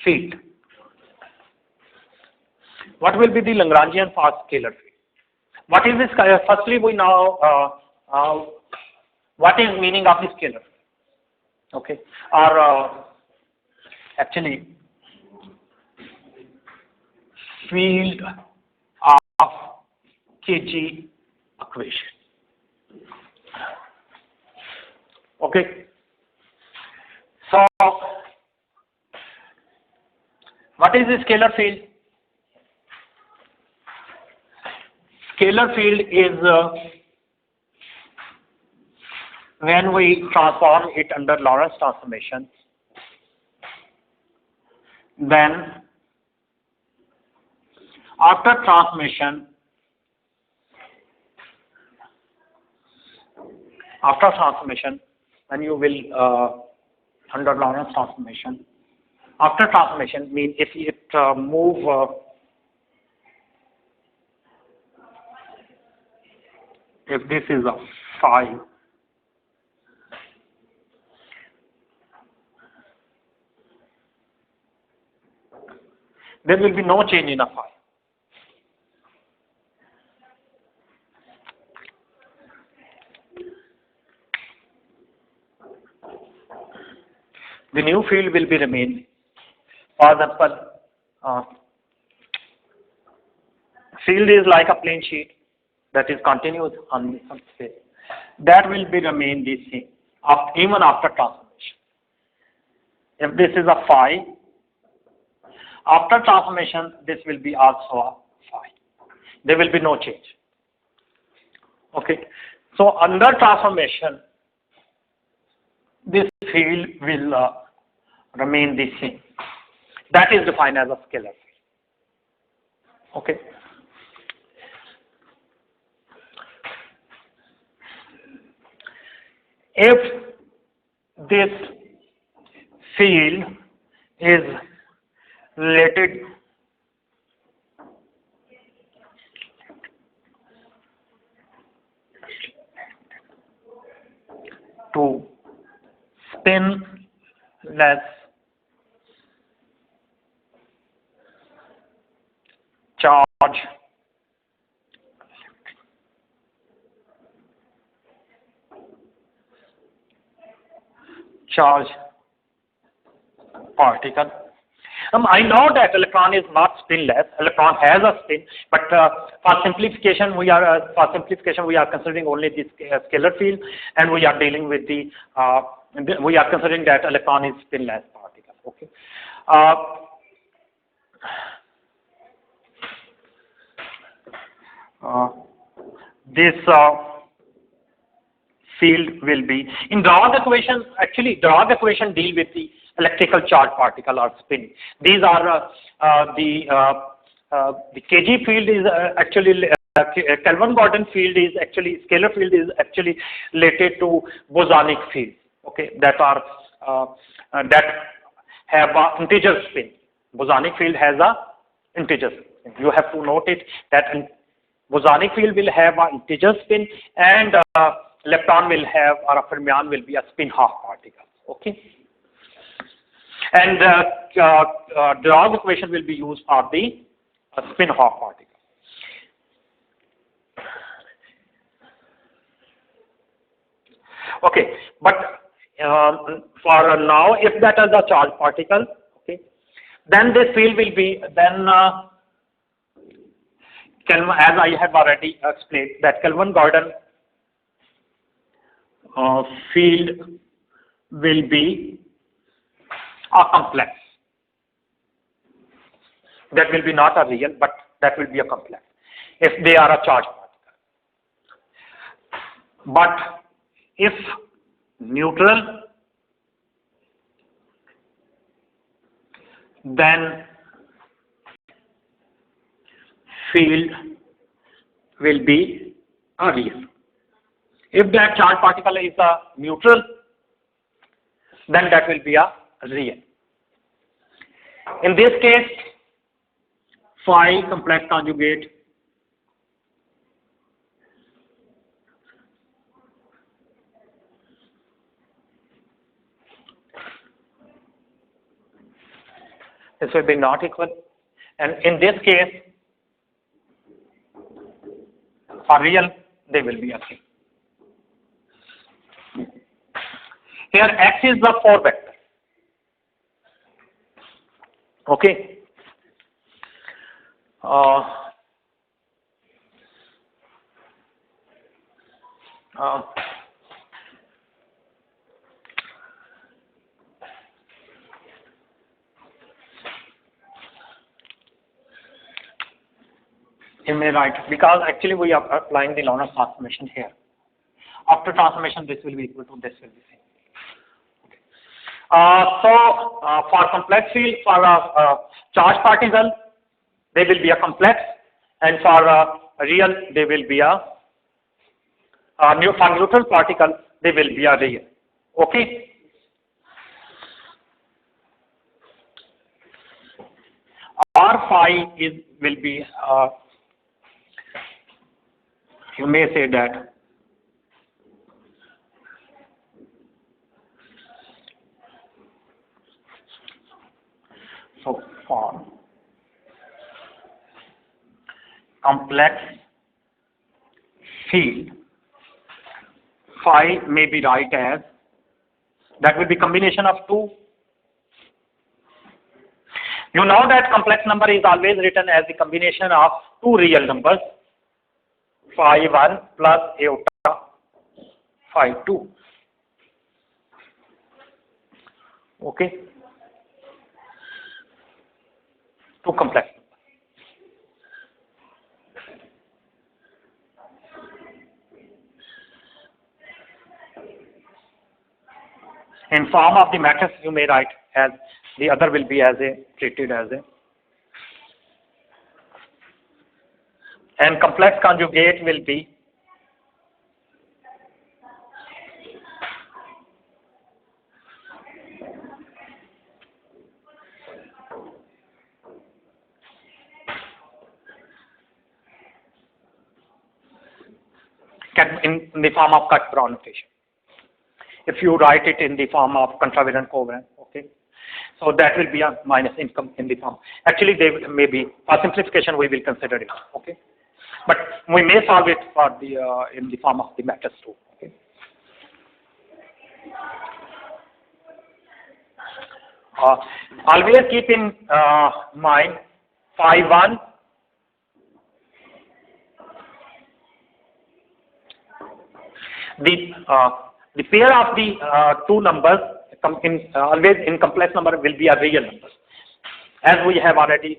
field. What will be the Lagrangian for scalar field? What is this? Firstly, we know what is meaning of the scalar. Okay, or actually field of Kg equation. Okay, so what is the scalar field? Scalar field is when we transform it under Lorentz transformation, then after transformation, when you will under Lorentz transformation, after transformation means if it move if this is a phi, there will be no change in a phi. The new field will be remain. For example, field is like a plane sheet that is continuous on some space. That will be remain the same even after transformation. If this is a phi, after transformation, this will be also a phi. There will be no change. Okay. So under transformation, this field will remain the same. That is defined as a scalar field. Okay. If this field is related to spinless charge particle. I know that electron is not spinless. Electron has a spin, but for simplification, we are considering only the scalar field, and we are dealing with the we are considering that electron is spinless particle. Okay. This field will be in Dragh equation. Actually, Dragh equation deal with the electrical charge particle or spin. These are the Kg field is actually Klein-Gordon field is actually scalar field is actually related to bosonic fields. Okay, that are that have a integer spin. Bosonic field has a integer spin. You have to note it that bosonic field will have an integer spin, and electron will have, or a fermion will be a spin half particle. Okay. And Dragh equation will be used for the spin half particle. Okay, but for now, if that is a charge particle, okay, then this field will be then as I have already explained that Klein-Gordon field will be a complex. That will be not a real, but that will be a complex if they are a charge particle. But if neutral, then field will be a real. If that charge particle is a neutral, then that will be a real. In this case, phi complex conjugate This will be not equal. And in this case, for real, they will be a 3. Here x is the 4 vector. Okay. You may write, because actually we are applying the Lorentz transformation here. After transformation, this will be equal to this will be same. For complex field, for a charged particle, they will be a complex, and for a real, they will be a for neutral particle, they will be a real. Okay. R phi will be you may say that so for complex field, phi may be right as, that will be combination of 2. You know that complex number is always written as the combination of 2 real numbers, phi 1 plus iota phi 2. Okay. 2 complex numbers. In form of the matrix, you may write as the other will be as a treated as a, and complex conjugate will be in the form of cut-Brown notation. If you write it in the form of contravariant covariant, okay, so that will be a minus income in the form. Actually, they may be, for simplification, we will consider it, okay, but we may solve it for the in the form of the matrix too. Okay. Always keep in mind phi 1 the pair of the 2 numbers always in complex number will be a real number. As we have already,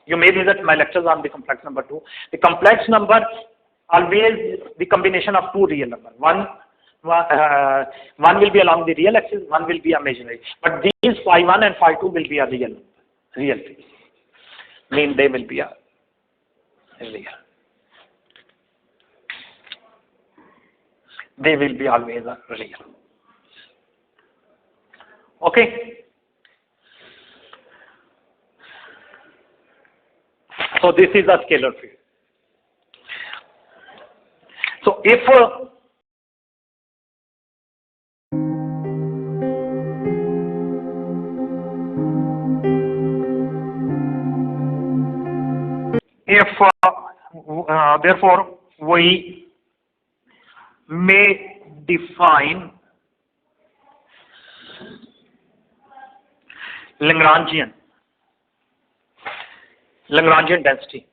you may visit my lectures on the complex number too. The complex number always the combination of 2 real numbers. One will be along the real axis, one will be imaginary. But these phi 1 and phi 2 will be a real number. Real. Mean they will be a real. They will be always a real. Okay. So this is a scalar field. So if therefore we may define Lagrangian density.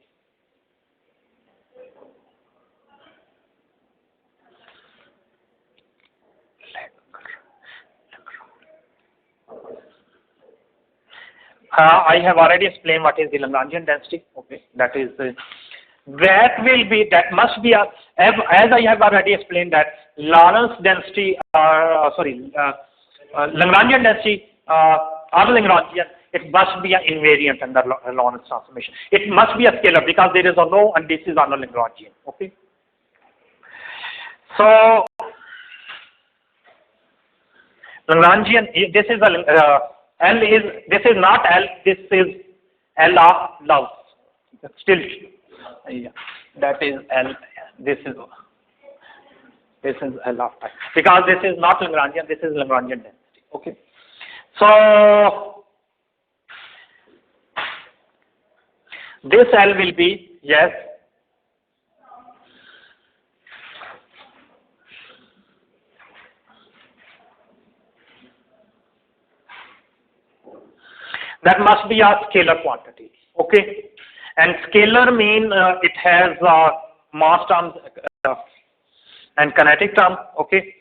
I have already explained what is the Lagrangian density. Okay, that must be as I have already explained that Lorentz density, Lagrangian density or Lagrangian, it must be an invariant under Lorentz transformation. It must be a scalar because there is a no and this is on a Lagrangian. Okay. So Lagrangian, this is L is, this is not L, this is L of love. Still, yeah, that is L, this is L of time. Because this is not Lagrangian, this is Lagrangian density. Okay. So This L will be, yes, that must be a scalar quantity, okay? And scalar mean it has mass terms and kinetic term, okay?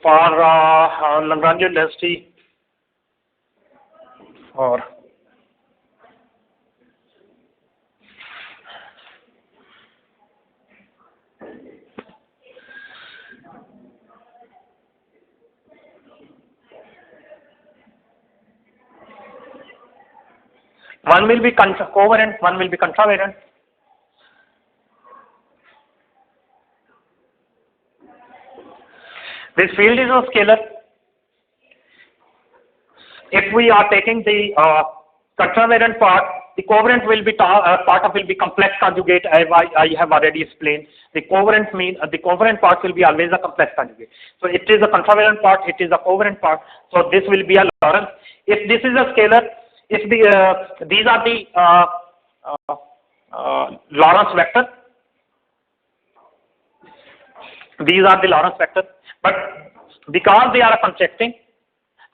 For Lagrangian density or one will be covariant, one will be contravariant. This field is a scalar. If we are taking the contravariant part, the covariant will be part of will be complex conjugate. I have already explained. The covariant the covariant part will be always a complex conjugate. So it is a contravariant part. It is a covariant part. So this will be a Lorentz. If this is a scalar, if these are the Lorentz vector. These are the Lorentz vector. But because they are contracting,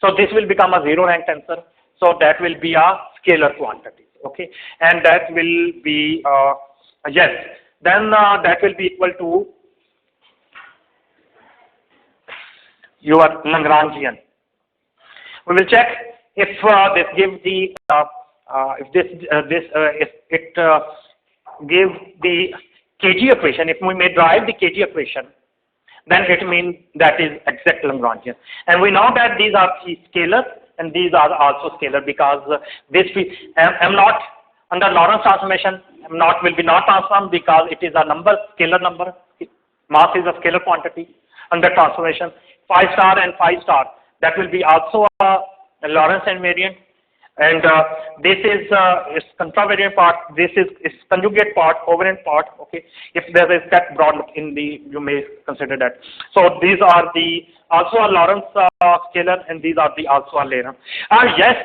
so this will become a zero rank tensor. So that will be a scalar quantity, okay? And that will be yes. Then that will be equal to your Lagrangian. We will check if this gives the if it gives the Kg equation. If we may derive the Kg equation, then it means that is exact Lagrangian. And we know that these are scalar and these are also scalar because this M naught under Lorentz transformation, M naught will be not transformed because it is a number, scalar number. Mass is a scalar quantity under transformation. Phi star and phi star, that will be also a Lorentz invariant. And this is its contravariant part, this is its conjugate part, covariant part, okay. If there is that broad in the, you may consider that. So these are the, also a Lorentz scalar and these are the also a Lorentz. Yes,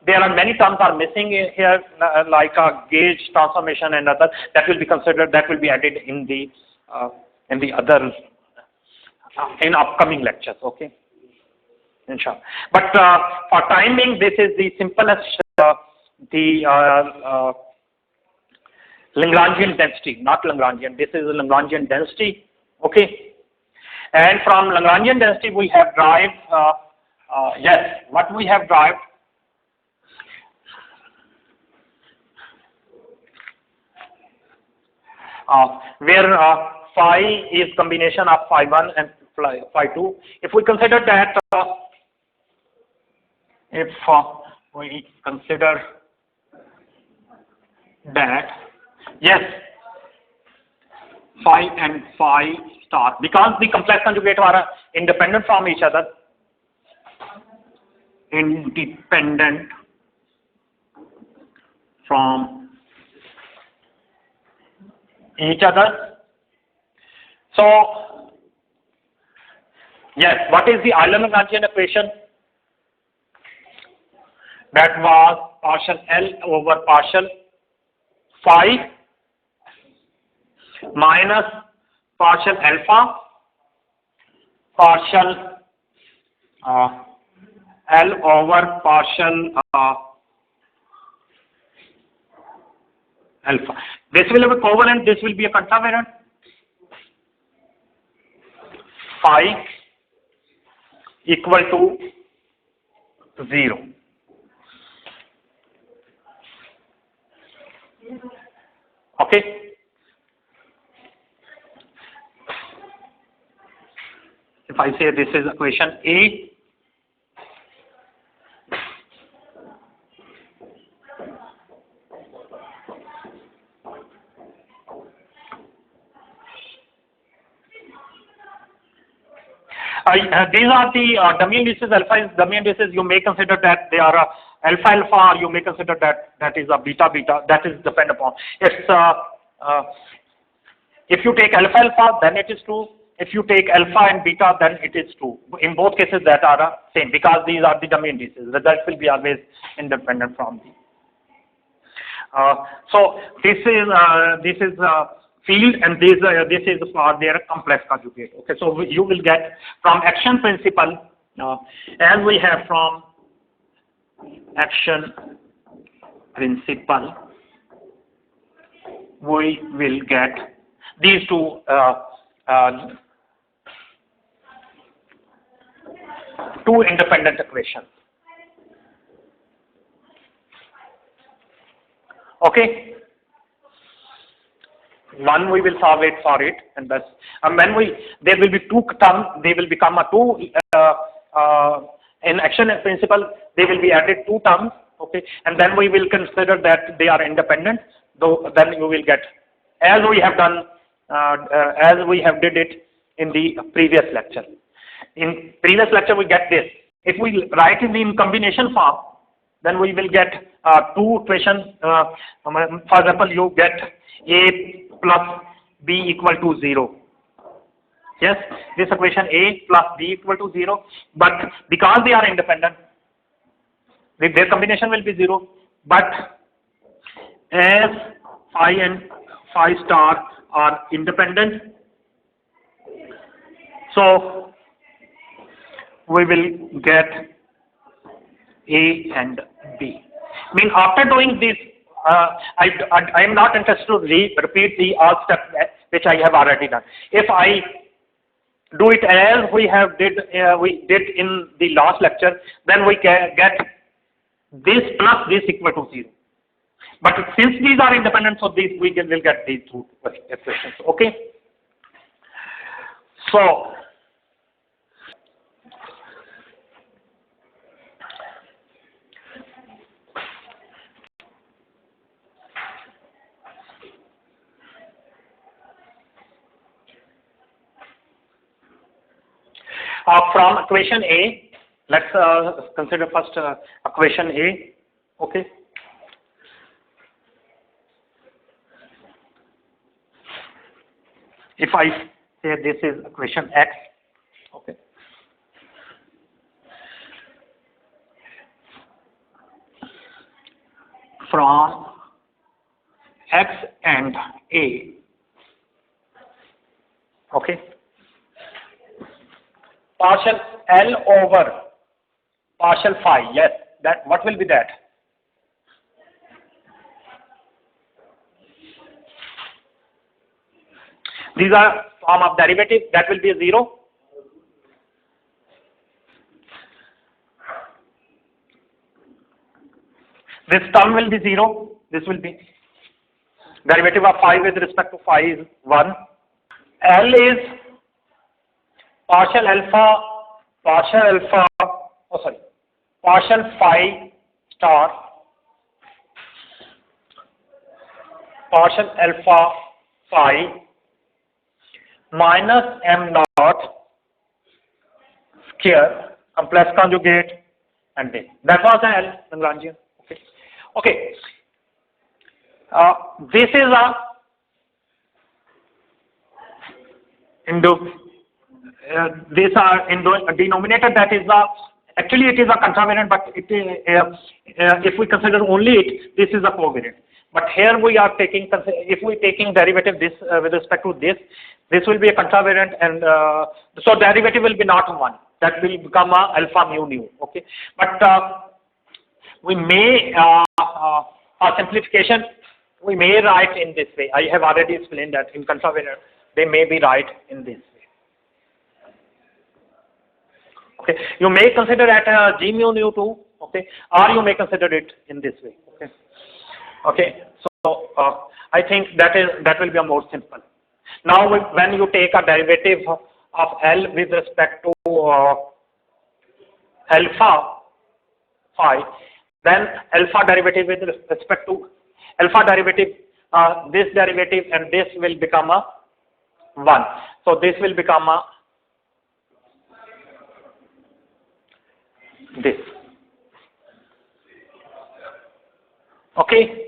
there are many terms are missing here, like gauge transformation and other, that will be considered, that will be added in the other, in upcoming lectures, okay. Inshallah. But for timing, this is the simplest, Lagrangian density, not Lagrangian. This is the Lagrangian density, okay. And from Lagrangian density, we have derived, yes, what we have derived, where phi is combination of phi 1 and phi 2. If we consider that, if we consider that, yes, phi and phi star, because the complex conjugate are independent from each other, independent from each other. So, yes, what is the Euler-Lagrangian equation? That was partial L over partial phi minus partial alpha partial L over partial alpha. This will be covalent, this will be a contravariant. Phi equal to 0. Okay. If I say this is equation A, these are the dummy indices. Alpha is dummy indices. You may consider that they are alpha alpha, or you may consider that that is a beta beta. That is depend upon. It's if you take alpha alpha, then it is true. If you take alpha and beta, then it is true. In both cases, that are same because these are the dummy indices. The result will be always independent from the So this is field, and this is for their complex conjugate. Okay, so you will get from action principle, as we have from action principle, we will get these two independent equations. Okay, one we will solve it for it, and thus when there will be two terms, they will become a two in action principle, they will be added two terms. Okay, and then we will consider that they are independent. Though then you will get, as we have done, as we have did it in the previous lecture. In previous lecture we get this. If we write it in combination form, then we will get two equations. For example, you get A plus B equal to 0. Yes, this equation A plus B equal to 0. But because they are independent, their combination will be 0. But as phi and phi star are independent, so we will get A and B. I mean, after doing this, I am not interested to repeat the all steps which I have already done. If I do it as we did in the last lecture, then we can get this plus this equal to 0. But since these are independent, so these will get these two equations. Okay. So from equation A, let's consider first equation A. Okay. If I say this is equation X, okay, from X and A, okay, partial L over partial phi, yes, that what will be that? These are form of derivative, that will be a 0. This term will be 0, this will be derivative of phi with respect to phi is 1. L is partial phi star partial alpha phi minus m naught square complex conjugate and this. That was an L Lagrangian. Okay. Okay. This is a these are in denominator, that is actually it is a contravariant, but it if we consider only it, this is a covariant. But here we are taking, if we taking derivative this with respect to this will be a contravariant, and so derivative will be not 1. That will become a alpha mu nu. Okay, but we may for simplification we may write in this way. I have already explained that in contravariant they may be right in this way. Okay, you may consider at G mu nu too. Okay, or you may consider it in this way. Okay. Okay, so I think that will be a more simple. Now when you take a derivative of L with respect to alpha phi, then alpha derivative with respect to alpha derivative, this derivative and this will become a 1. So this will become a this. Okay.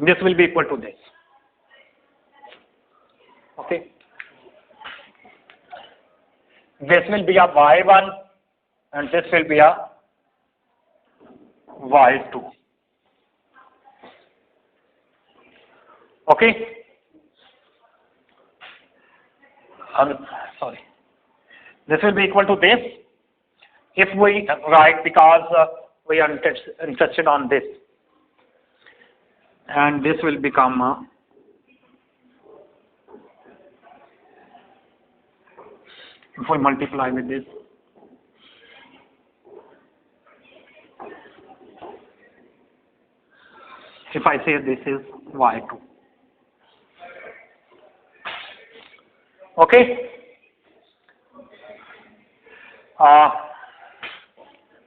This will be equal to this. Okay. This will be a y1 and this will be a y2. Okay. Sorry. This will be equal to this if we write, because we are interested on this, and this will become if we multiply with this, if I say this is y2. Okay.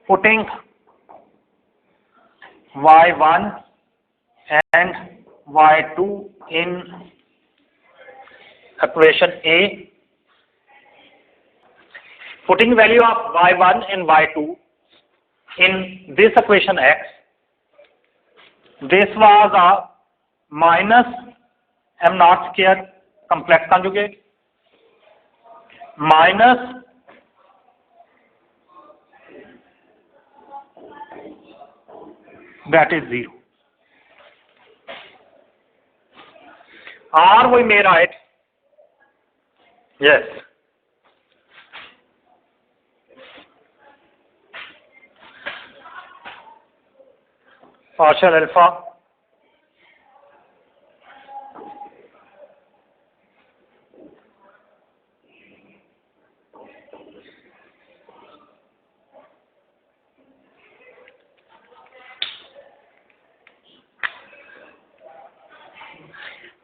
Putting y1 and y2 in equation A, putting value of y1 and y2 in this equation X, this was a minus m naught square complex conjugate minus that is 0. Or we may write, yes, partial alpha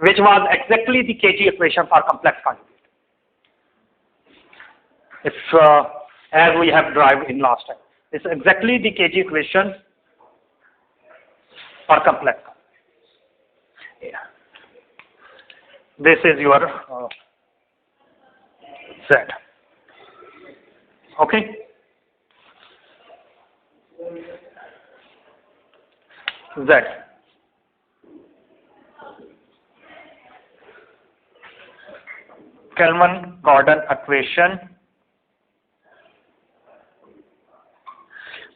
which was exactly the KG equation for complex conjugate. If as we have derived in last time, it's exactly the KG equation for complex conjugate. Yeah. This is your Z. Okay. Z. Klein-Gordon equation.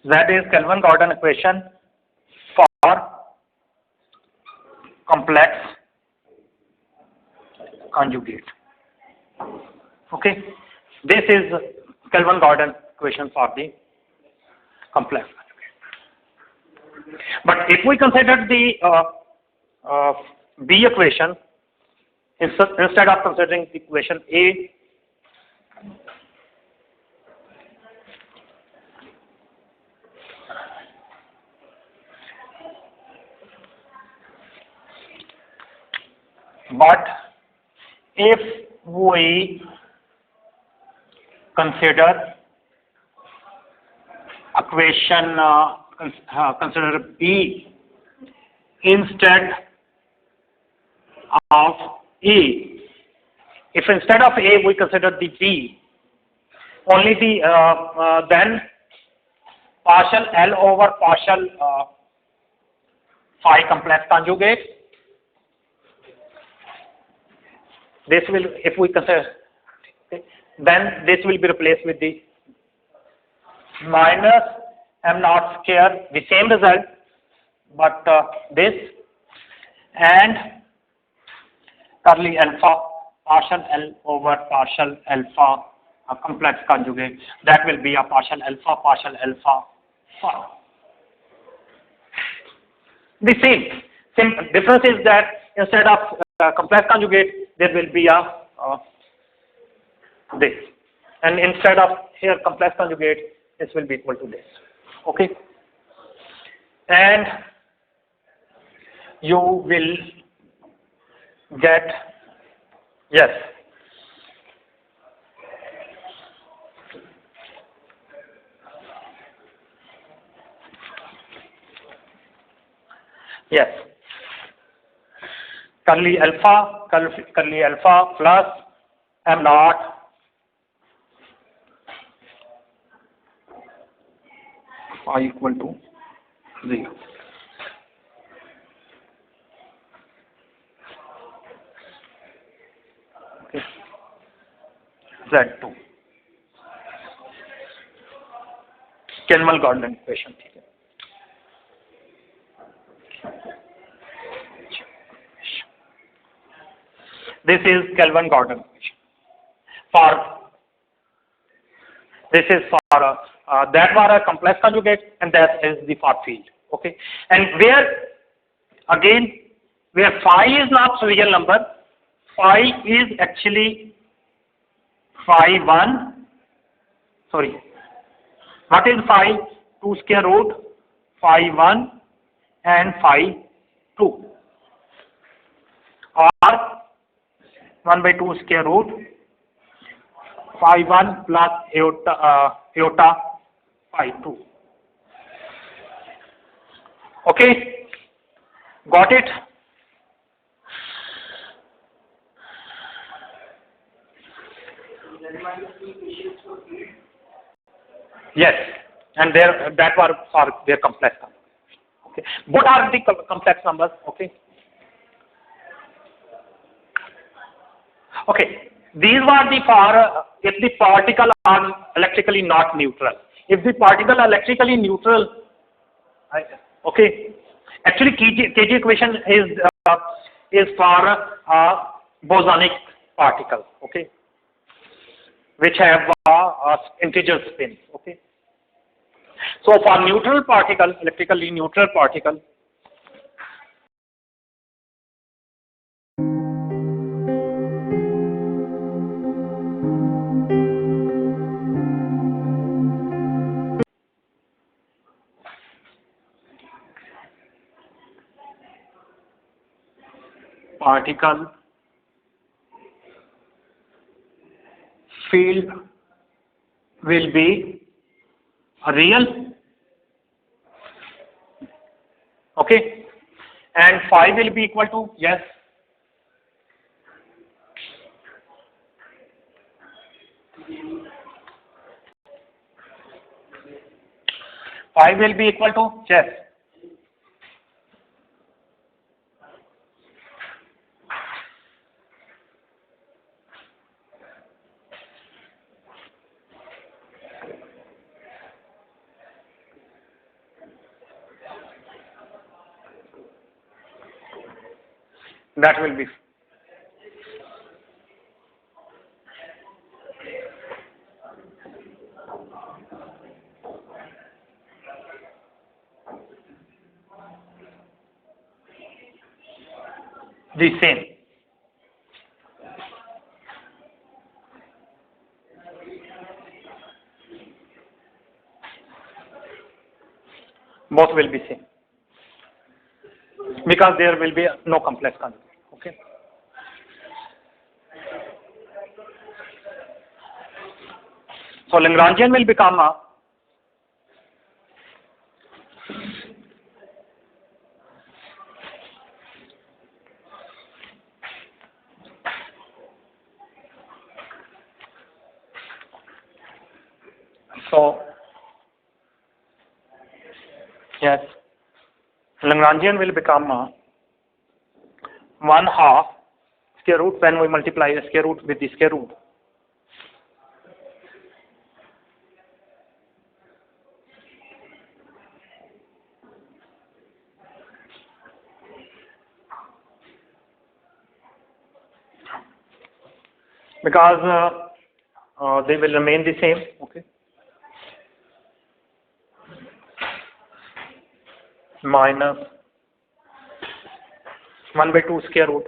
That is Klein-Gordon equation for complex conjugate. Okay, this is Klein-Gordon equation for the complex conjugate. But if we consider the B equation, instead of considering the equation A, but if we consider equation consider B instead of A, if instead of A we consider the B, only the then partial L over partial phi complex conjugate, this will, if we consider, then this will be replaced with the minus m naught square, the same result, but this, and curly alpha partial L over partial alpha a complex conjugate, that will be a partial alpha phi. The same difference is that instead of complex conjugate there will be a this, and instead of here complex conjugate this will be equal to this. Okay, and you will get, yes, yes, curly alpha plus m naught phi equal to 0. Okay. Z2 Klein-Gordon equation. This is Klein-Gordon equation. For this is for that was a complex conjugate, and that is the far field. Okay, and where again where phi is not real number, phi is actually phi 1. Sorry, what is phi? 2 square root phi 1 and phi 2, or 1 by 2 square root phi 1 plus iota phi 2. Okay, got it? Yes, and that were for their complex numbers. Okay, what are the complex numbers? Okay. Okay, these were the for if the particle are electrically not neutral. If the particle are electrically neutral, okay, actually KG equation is for bosonic particle. Okay, which have integer spin. Okay, so for neutral particle, electrically neutral particle, particle field will be real. Okay, and phi will be equal to, yes, phi will be equal to, yes, that will be the same. Both will be same because there will be no complex conjugate. Okay. So Lagrangian will become a yes, Lagrangian will become 1/2 square root when we multiply the square root with the square root. Because they will remain the same. Okay. Minus 1 by 2 square root.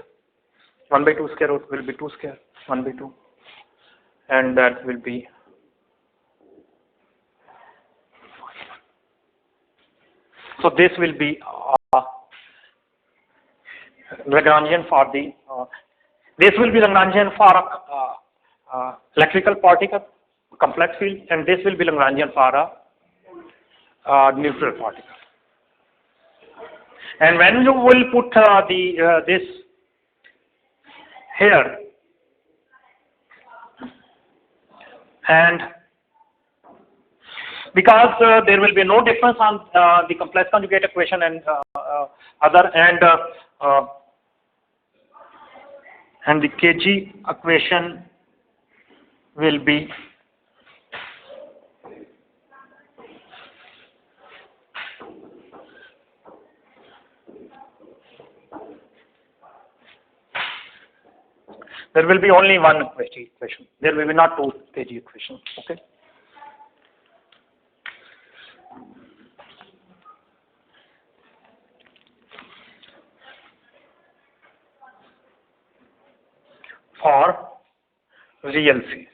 1 by 2 square root will be 2 square, 1 by 2, and that will be so this will be Lagrangian for the this will be Lagrangian for electrical particle complex field, and this will be Lagrangian for a neutral particle. And when you will put this here, and because there will be no difference on the complex conjugate equation and other and the KG equation will be There will be only one equation. There will be not two KG equations. Okay. For real field.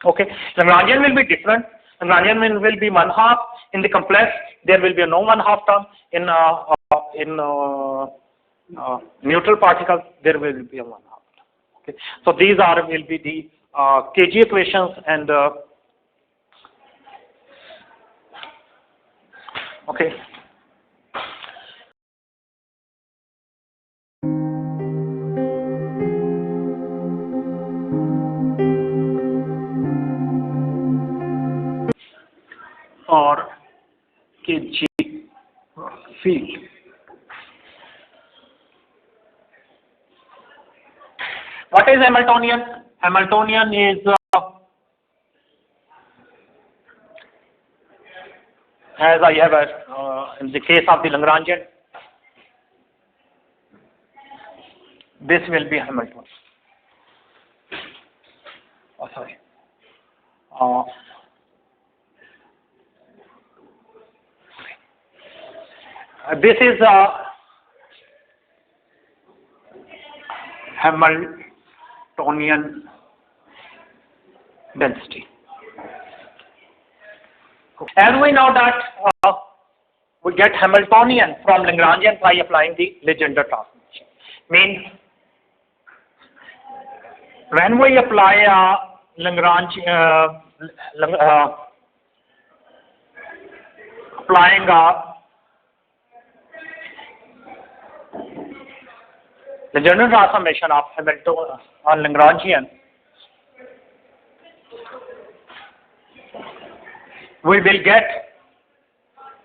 Okay. Lagrangian will be different. Lagrangian will be 1/2. In the complex, there will be no 1/2 term. In neutral particles, there will be a 1/2 term. Okay. So these will be the KG equations and okay. For KG field. What is Hamiltonian? Hamiltonian is as I have in the case of the Lagrangian, this will be Hamiltonian. Oh, sorry. This is Hamiltonian density. And we know that we get Hamiltonian from Lagrangian by applying the Legendre transformation. Means when we apply applying the general transformation of Hamiltonian on Lagrangian, we will get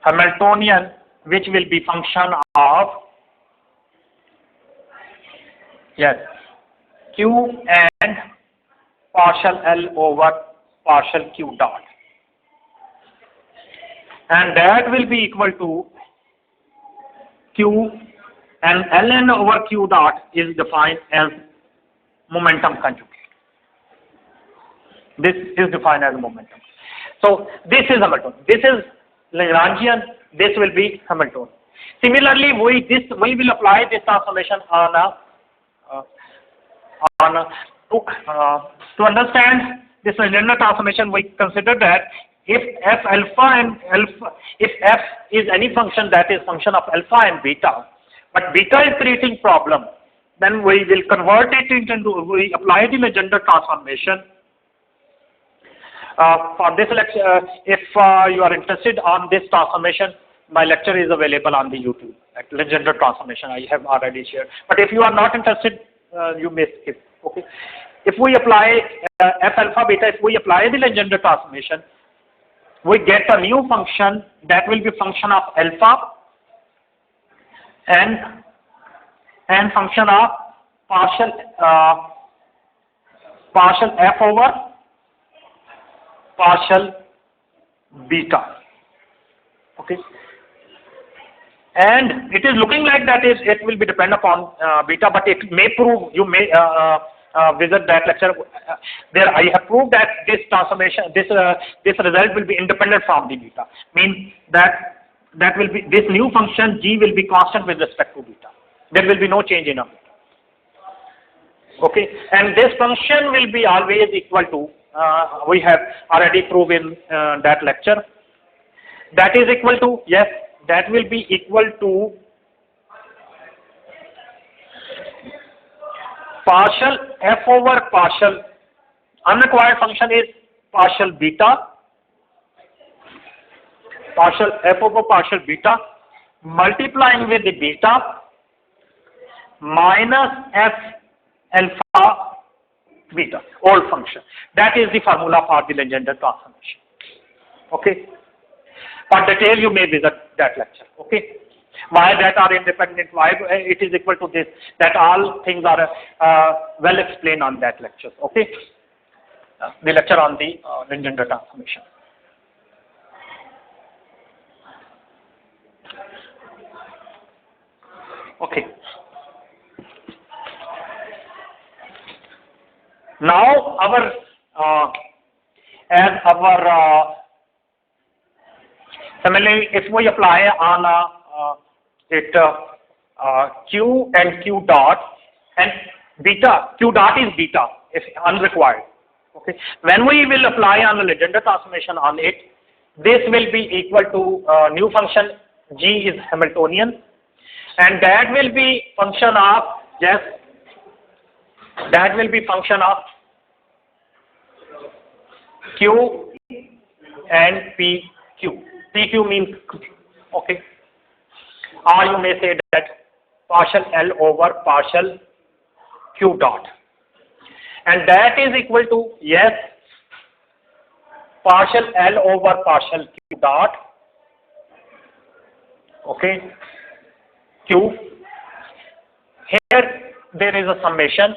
Hamiltonian, which will be function of Q and partial L over partial Q dot, and that will be equal to Q. And Ln over Q dot is defined as momentum conjugate. This is defined as momentum. So this is Hamiltonian. This is Lagrangian. This will be Hamiltonian. Similarly, we will apply this transformation to understand this Legendre transformation. We consider that if f is any function that is function of alpha and beta, but beta is creating problem, then we will convert it we apply the Legendre transformation. For this lecture, if you are interested on this transformation, my lecture is available on the YouTube. Legendre transformation I have already shared. But if you are not interested, you may skip. Okay. If we apply f alpha beta, if we apply the Legendre transformation, we get a new function that will be function of alpha and function of partial f over partial beta. Okay, and it is looking like that it will be depend upon beta, but it may prove, you may visit that lecture. There I have proved that this transformation, this result will be independent from the beta. Means that will be, this new function g will be constant with respect to beta. There will be no change in a beta. Okay, and this function will be always equal to, we have already proved in that lecture, that is equal to, yes, that will be equal to partial f over partial, unrequired function is partial beta, partial f over partial beta multiplying with the beta minus f alpha beta, old function. That is the formula for the Legendre transformation. Okay. For detail, you may visit that lecture. Okay. Why that are independent, why it is equal to this, that all things are well explained on that lecture. Okay. The lecture on the Legendre transformation. Okay. Now our as our similarly, if we apply on Q and Q dot and beta, Q dot is beta if unrequired. Okay, when we will apply on the Legendre transformation on it, this will be equal to new function G is Hamiltonian, and that will be function of that will be function of Q and PQ. PQ means okay, or you may say that partial L over partial Q dot, and that is equal to partial L over partial Q dot, okay, Q. Here there is a summation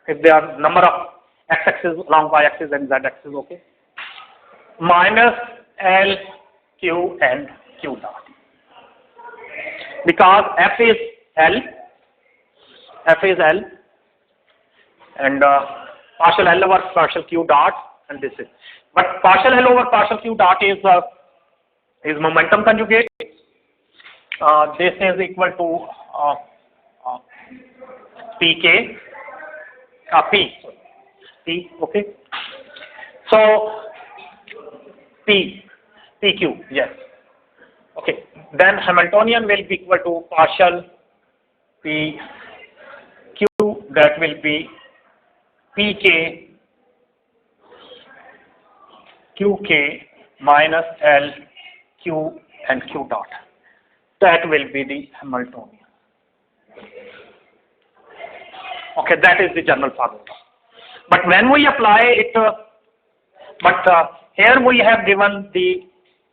if there are number of x-axis along y-axis and z-axis, okay, minus L, Q and Q dot, because F is L and partial L over partial Q dot, and this is, but partial L over partial Q dot is momentum conjugate. This is equal to PK, P, okay. So PQ, yes. Okay. Then Hamiltonian will be equal to partial PQ, that will be PK QK minus L, Q and Q dot. That will be the Hamiltonian. Okay, that is the general formula. But when we apply it, here we have given the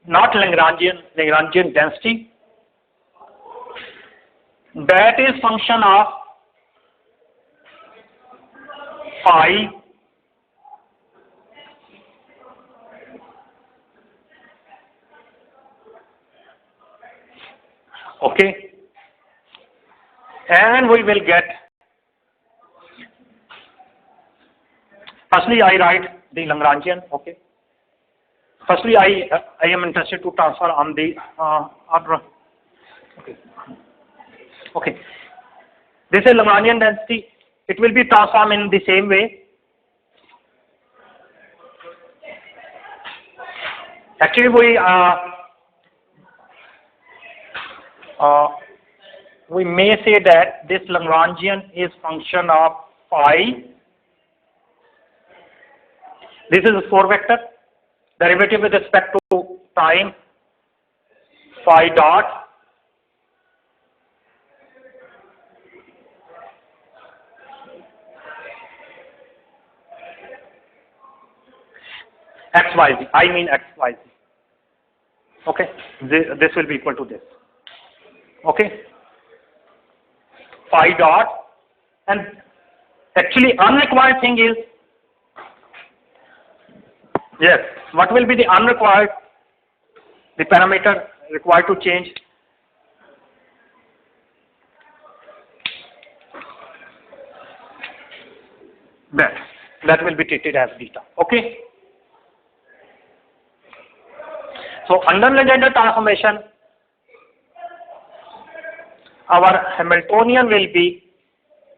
not Lagrangian density. That is function of phi okay, and we will get, firstly I write the Lagrangian, okay. Firstly I am interested to transfer on the order, okay. This is Lagrangian density. It will be transformed in the same way. Actually we may say that this Lagrangian is function of phi. This is a 4 vector derivative with respect to time, phi dot xyz, I mean xyz, okay. This will be equal to this, okay, phi dot, and actually unrequired thing is, yes, what will be the unrequired, the parameter required to change? That will be treated as beta, okay. So under Legendre transformation, our Hamiltonian will be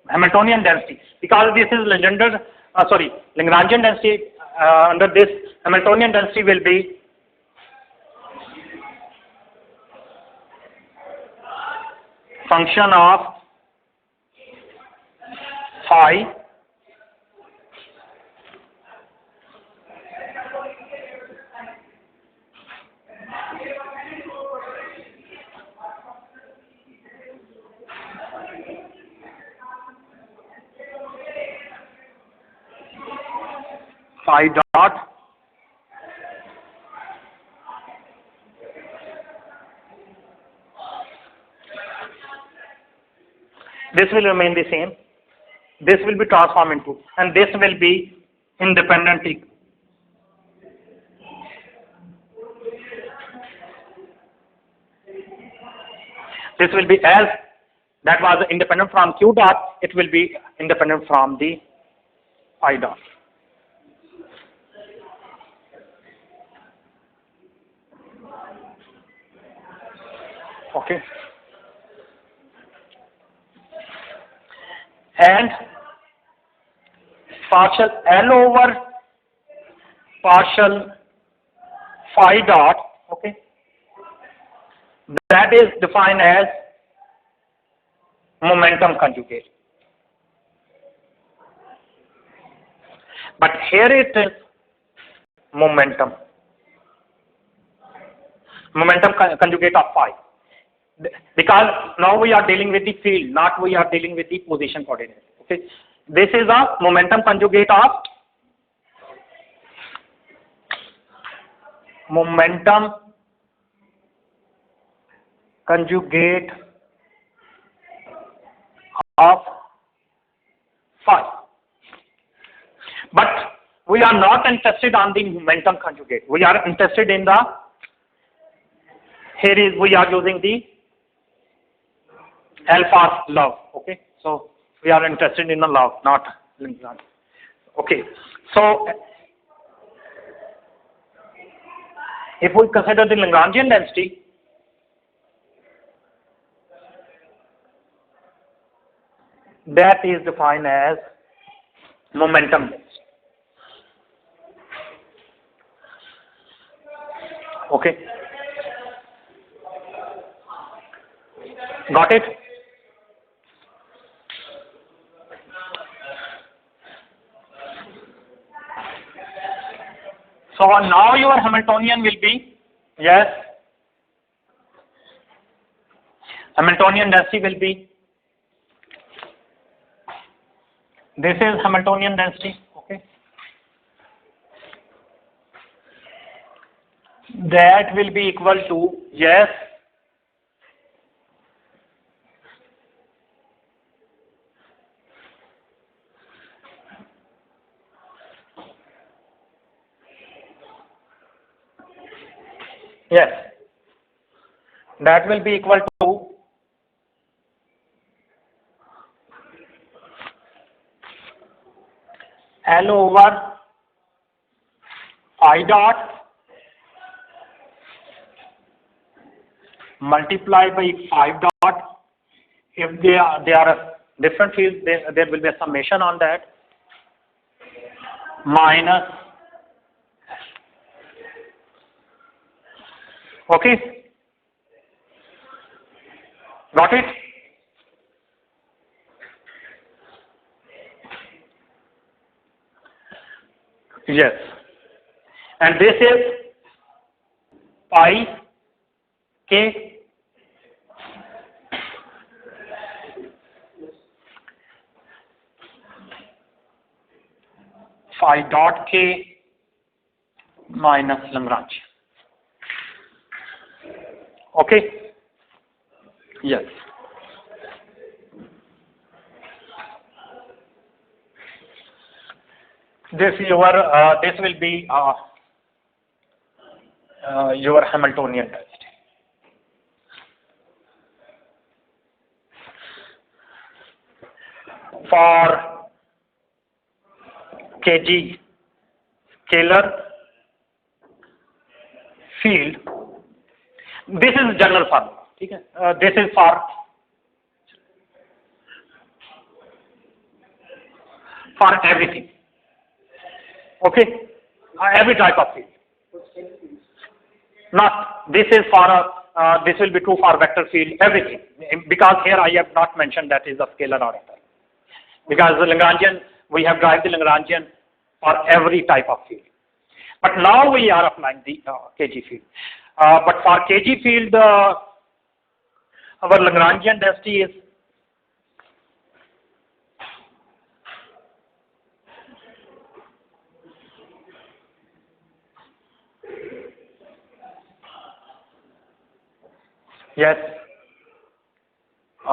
Hamiltonian density, because this is Lagrangian density. Under this, Hamiltonian density will be function of phi dot this will remain the same. This will be transformed into, and this will be independent. This will be, as that was independent from Q dot, it will be independent from the phi dot. Okay. And partial L over partial phi dot, okay, that is defined as momentum conjugate. But here it is momentum conjugate of phi. Because now we are dealing with the field, not we are dealing with the position coordinate. Okay, this is a momentum conjugate of phi. But we are not interested on the momentum conjugate. We are interested in the, here is we are using the alpha love. Okay, so we are interested in the love, not Lagrangian. Okay, so if we consider the Lagrangian density, that is defined as momentum density. Okay, got it? So now your Hamiltonian will be, yes, Hamiltonian density will be, this is Hamiltonian density, okay, that will be equal to, yes, yes, that will be equal to L over phi dot multiplied by phi dot. If they are different fields, there will be a summation on that, minus, okay, got it? Yes, and this is pi k phi dot k minus Lagrangian. Okay, yes. This will be your Hamiltonian density. For kg scalar field, this is general formula. Okay? This is for everything. Okay, every type of field. Not this is for this will be true for vector field, everything. Because here I have not mentioned that is a scalar orator. Because the Lagrangian, we have derived the Lagrangian for every type of field. But now we are applying the kg field. But for kg field, our Lagrangian density is yes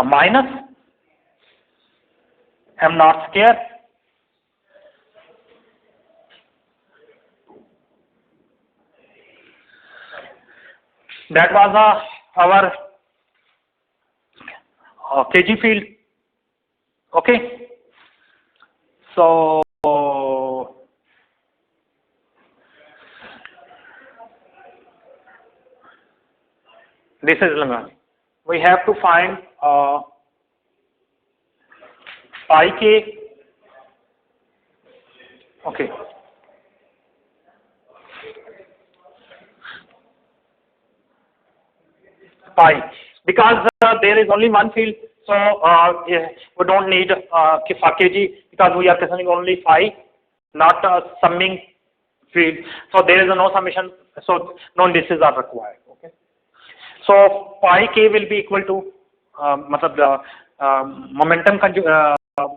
minus m naught square that was our kg field. Okay, so This is Lagrangian. We have to find pi k. Okay. Pi, because there is only one field, so yeah, we don't need kg because we are considering only phi, not summing field. So there is no summation, so no indices are required. Okay. So pi k will be equal to matlab the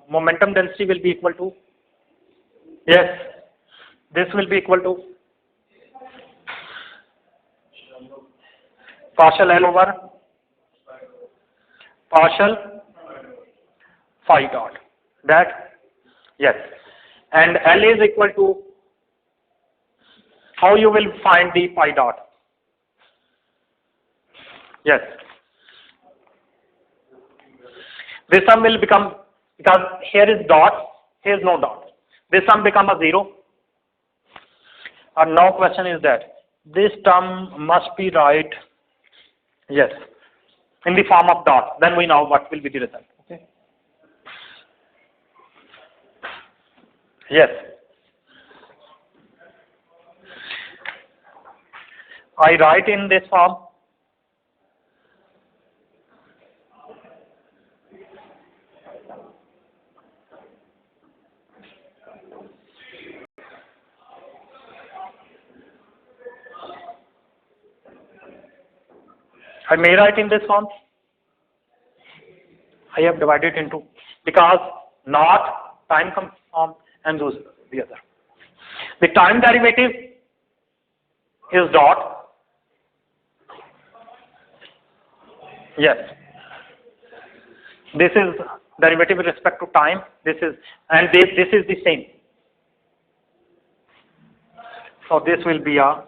momentum density will be equal to, yes, this will be equal to partial L over partial phi dot, that, yes, and L is equal to, how you will find the pi dot, yes, this sum will become, because here is dot, here is no dot, this sum become a 0, and now question is that this term must be right, yes, in the form of dot, then we know what will be the result. Okay. Yes. I write in this form. I may write in this form. I have divided into, because not time form and those the other. The time derivative is dot. Yes. This is derivative with respect to time. This is, and this is the same. So this will be a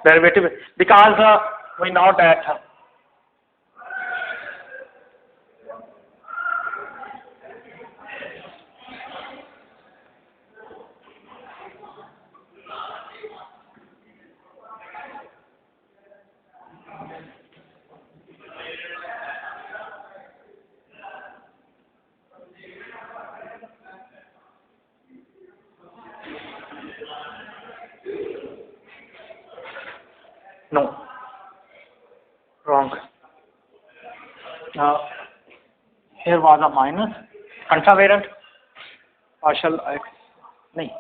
derivative, because we know that no, wrong. Here was a minus, contravariant, partial x, नहीं,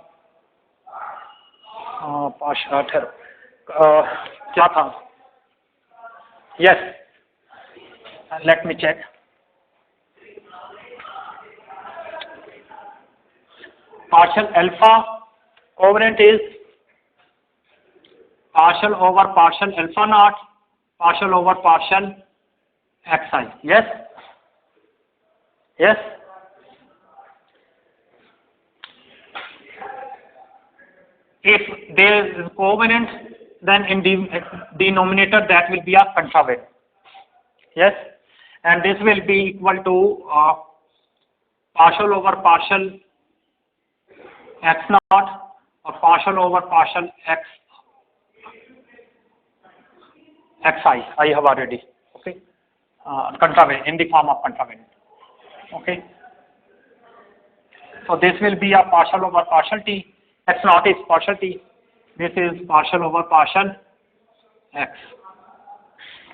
partial क्या था? Yes, let me check. Partial alpha covariant is partial over partial alpha naught, partial over partial xi. Yes? Yes? If there is covariant, then in the denominator that will be a contravariant. Yes? And this will be equal to partial over partial x naught or partial over partial xi. I have already, okay, contravariant, in the form of contravariant. Okay. So this will be a partial over partial t. X naught is partial t. This is partial over partial x.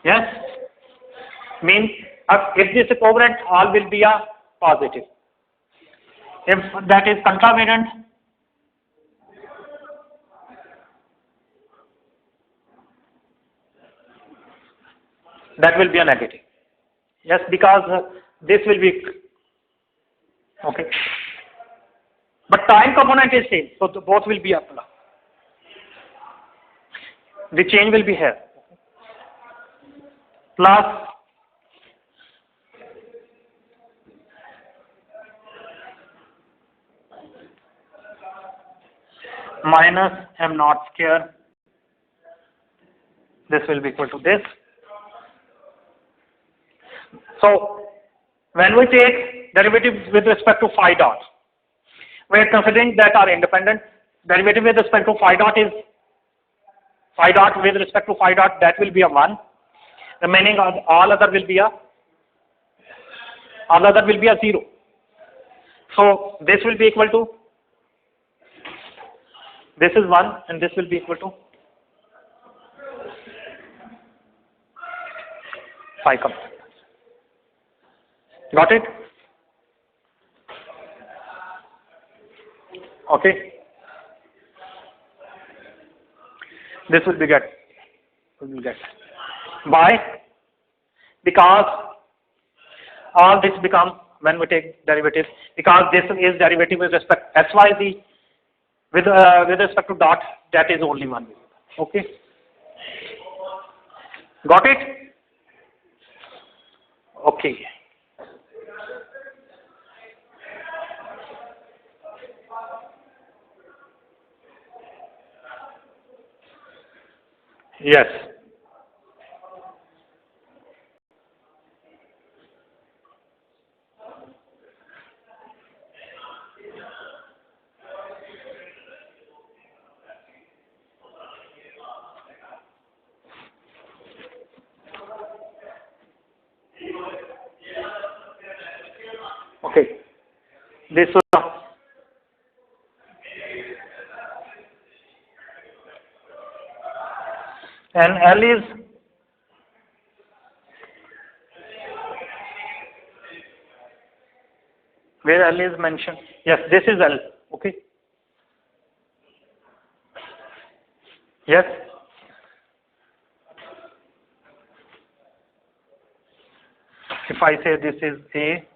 Yes? Means if this is covariant, all will be a positive. If that is contravariant, that will be a negative. Yes, because this will be, okay. But time component is same, so both will be up. The change will be here. Plus minus m naught square. This will be equal to this. So when we take derivative with respect to phi dot, We are considering that our independent derivative with respect to phi dot is phi dot with respect to phi dot, that will be a 1. Remaining all other will be a 0. So this will be equal to, this is 1 and this will be equal to phi complex. Got it? Okay. This will be get. Why? Because all this become, when we take derivative, because this is derivative with respect SYZ with respect to dot, that is only one. Okay. Got it? Okay. Yes. Okay. This and L is where L is mentioned. Yes, this is L. Okay. Yes. If I say this is A,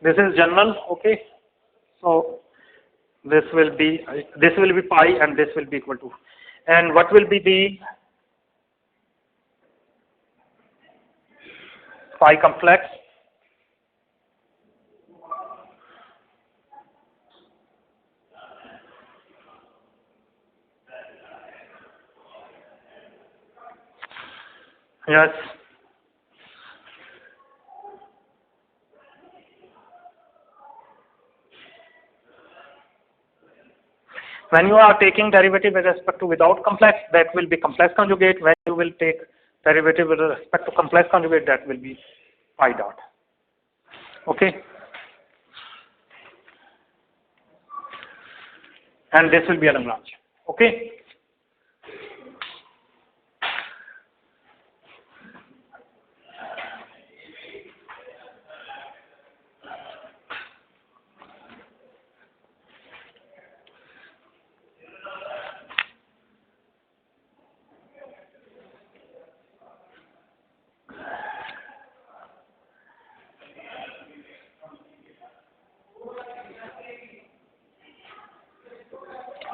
this is general. Okay. So this will be pi and this will be equal to, and what will be the phi complex? Yes. When you are taking derivative with respect to without complex, that will be complex conjugate. When you will take derivative with respect to complex conjugate, that will be phi dot. Okay. And this will be a Lagrangian. Okay.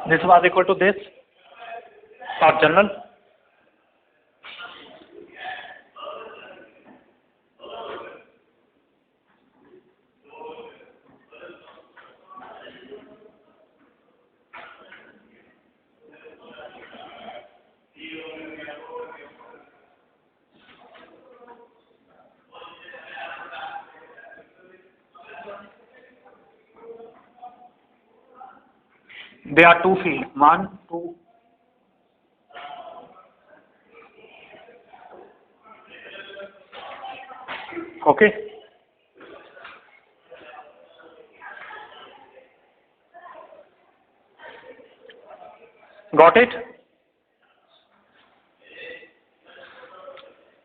This was equal to this for general. There are two fields, 1, 2. Okay. Got it?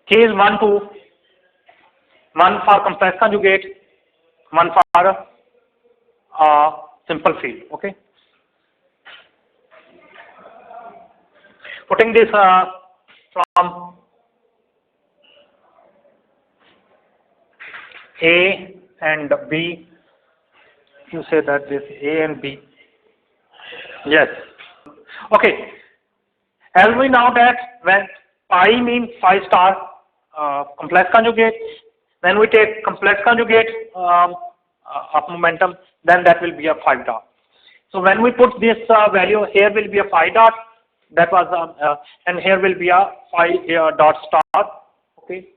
Case 1, 2, 1 for complex conjugate, 1 for simple field. Okay. Putting this from A and B, you say that this A and B. Yes. Okay. As we know that when pi means phi star complex conjugate, when we take complex conjugate of momentum, then that will be a phi dot. So when we put this value, here will be a phi dot, that was and here will be a phi dot star, okay,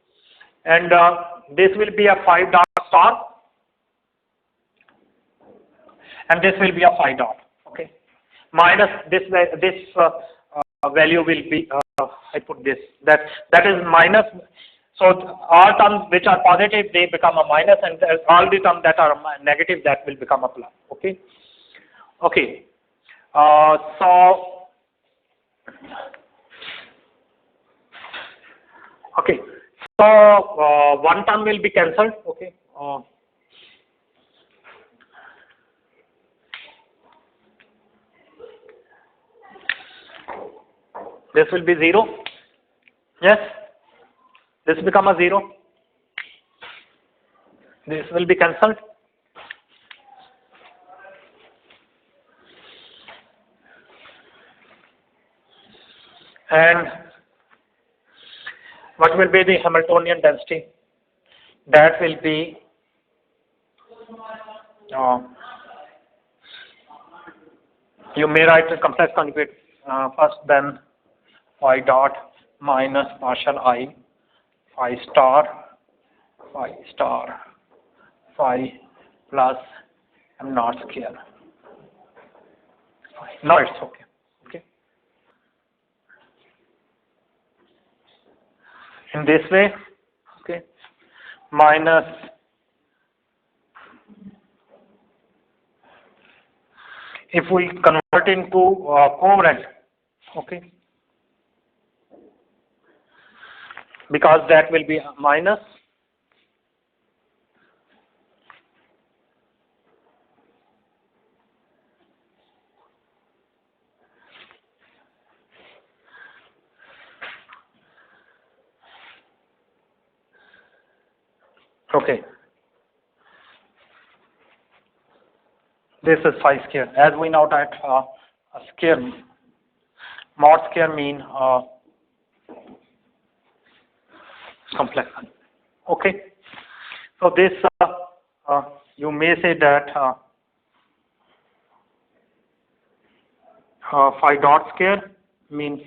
and this will be a phi dot star, and this will be a phi dot, okay, minus this value will be I put this, that is minus. So all terms which are positive, they become a minus, and all the terms that are negative, that will become a plus, okay. Okay, so okay, so one term will be cancelled, okay. This will be 0. Yes, this become a 0. This will be cancelled. And what will be the Hamiltonian density? That will be you may write the complex conjugate first, then phi dot minus partial I phi star phi plus m naught square. Now it's okay. Okay. In this way, okay, minus if we convert into covariant, okay, because that will be a minus okay. This is phi square. As we know that a square, mod square mean complex. Okay. So this you may say that phi dot square means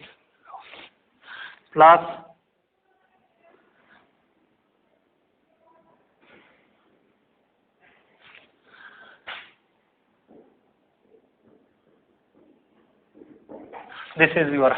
plus this is your